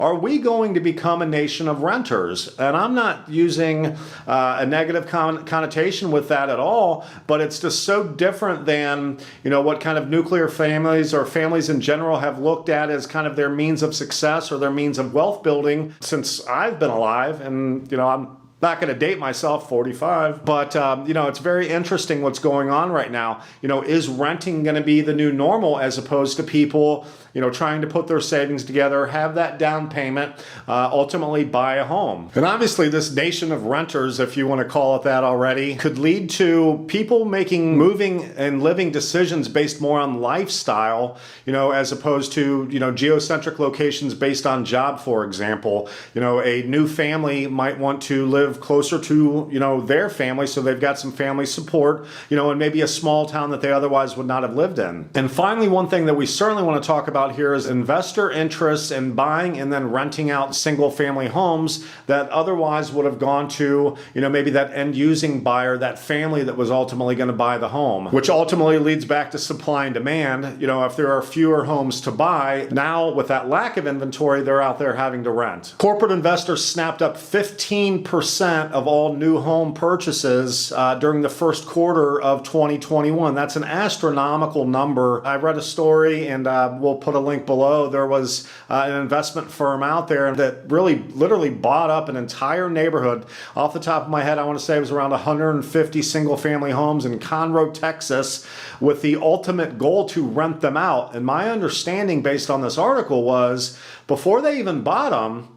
Are we going to become a nation of renters? And I'm not using a negative connotation with that at all, but it's just so different than, what kind of nuclear families or families in general have looked at as kind of their means of success or their means of wealth building since I've been alive. And, I'm not going to date myself, 45, but it's very interesting what's going on right now. Is renting going to be the new normal as opposed to people, trying to put their savings together, have that down payment, ultimately buy a home? And obviously this nation of renters, if you want to call it that already, could lead to people making moving and living decisions based more on lifestyle, as opposed to, geocentric locations based on job, for example. A new family might want to live closer to, their family, so they've got some family support, and maybe a small town that they otherwise would not have lived in. And finally, one thing that we certainly want to talk about here is investor interest in buying and then renting out single family homes that otherwise would have gone to, maybe that end using buyer, that family that was ultimately going to buy the home, which ultimately leads back to supply and demand. If there are fewer homes to buy, now with that lack of inventory, they're out there having to rent. Corporate investors snapped up 15% of all new home purchases during the first quarter of 2021. That's an astronomical number. I read a story, and we'll put a link below. There was an investment firm out there that really literally bought up an entire neighborhood. Off the top of my head, I want to say it was around 150 single family homes in Conroe, Texas, with the ultimate goal to rent them out. And my understanding based on this article was before they even bought them,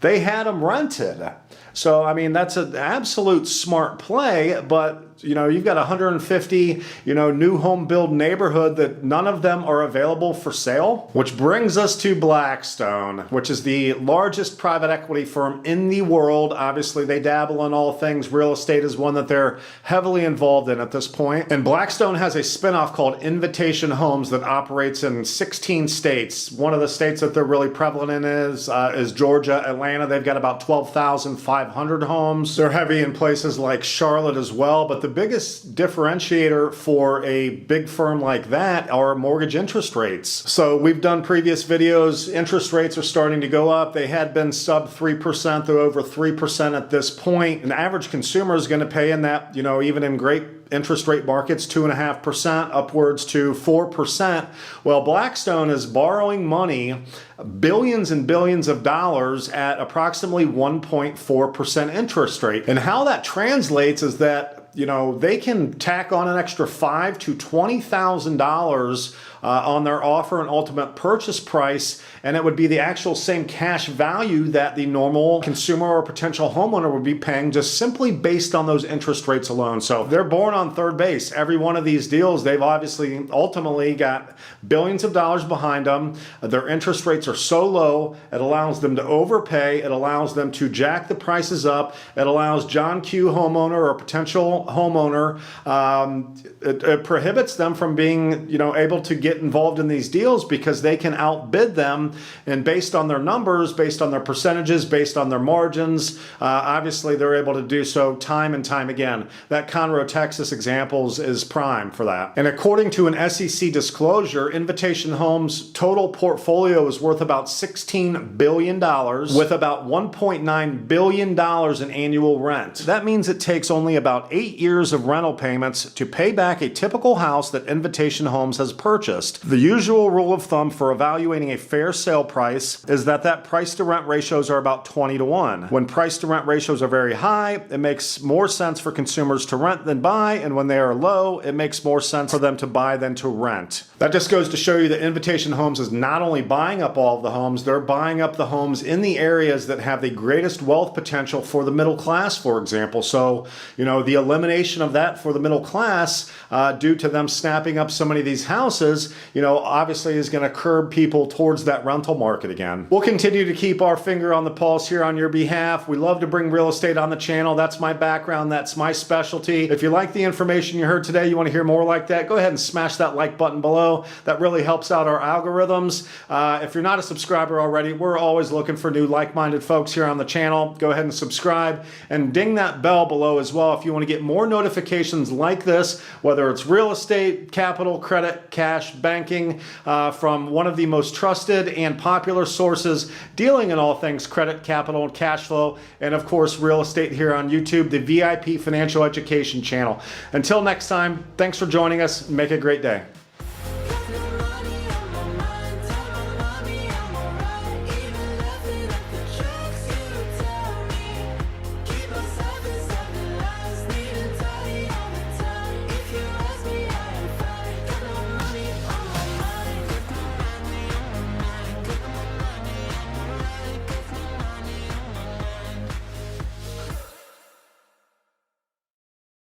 they had them rented. So, that's an absolute smart play, but you've got 150, new home build neighborhood that none of them are available for sale, which brings us to Blackstone, which is the largest private equity firm in the world. Obviously, they dabble in all things. Real estate is one that they're heavily involved in at this point. And Blackstone has a spinoff called Invitation Homes that operates in 16 states. One of the states that they're really prevalent in is Georgia, Atlanta. They've got about 12,500 homes. They're heavy in places like Charlotte as well, but the biggest differentiator for a big firm like that are mortgage interest rates. So we've done previous videos. Interest rates are starting to go up. They had been sub 3%. They're over 3% at this point. An average consumer is going to pay in that, even in great interest rate markets, 2.5% upwards to 4%. Well, Blackstone is borrowing money, billions and billions of dollars at approximately 1.4% interest rate. And how that translates is that they can tack on an extra $5,000 to $20,000 on their offer and ultimate purchase price, and it would be the actual same cash value that the normal consumer or potential homeowner would be paying just simply based on those interest rates alone. So they're born on third base. Every one of these deals, they've obviously ultimately got billions of dollars behind them. Their interest rates are so low, it allows them to overpay. It allows them to jack the prices up. It allows John Q. homeowner or potential homeowner, it prohibits them from being, able to get involved in these deals because they can outbid them, and based on their numbers, based on their percentages, based on their margins, obviously they're able to do so time and time again. That Conroe, Texas examples is prime for that. And according to an SEC disclosure, Invitation Homes' total portfolio is worth about $16 billion with about $1.9 billion in annual rent. That means it takes only about 8 years of rental payments to pay back a typical house that Invitation Homes has purchased. The usual rule of thumb for evaluating a fair sale price is that price to rent ratios are about 20 to 1. When price to rent ratios are very high, it makes more sense for consumers to rent than buy, and when they are low, it makes more sense for them to buy than to rent. That just goes to show you that Invitation Homes is not only buying up all of the homes, they're buying up the homes in the areas that have the greatest wealth potential for the middle class, for example. So, the elimination of that for the middle class due to them snapping up so many of these houses, obviously is going to curb people towards that rental market again. We'll continue to keep our finger on the pulse here on your behalf. We love to bring real estate on the channel. That's my background. That's my specialty. If you like the information you heard today, you want to hear more like that, go ahead and smash that like button below. That really helps out our algorithms. If you're not a subscriber already, we're always looking for new like-minded folks here on the channel. Go ahead and subscribe and ding that bell below as well if you want to get more more notifications like this, whether it's real estate, capital, credit, cash, banking, from one of the most trusted and popular sources dealing in all things credit, capital, and cash flow, and of course, real estate here on YouTube, the VIP Financial Education channel. Until next time, thanks for joining us. Make a great day.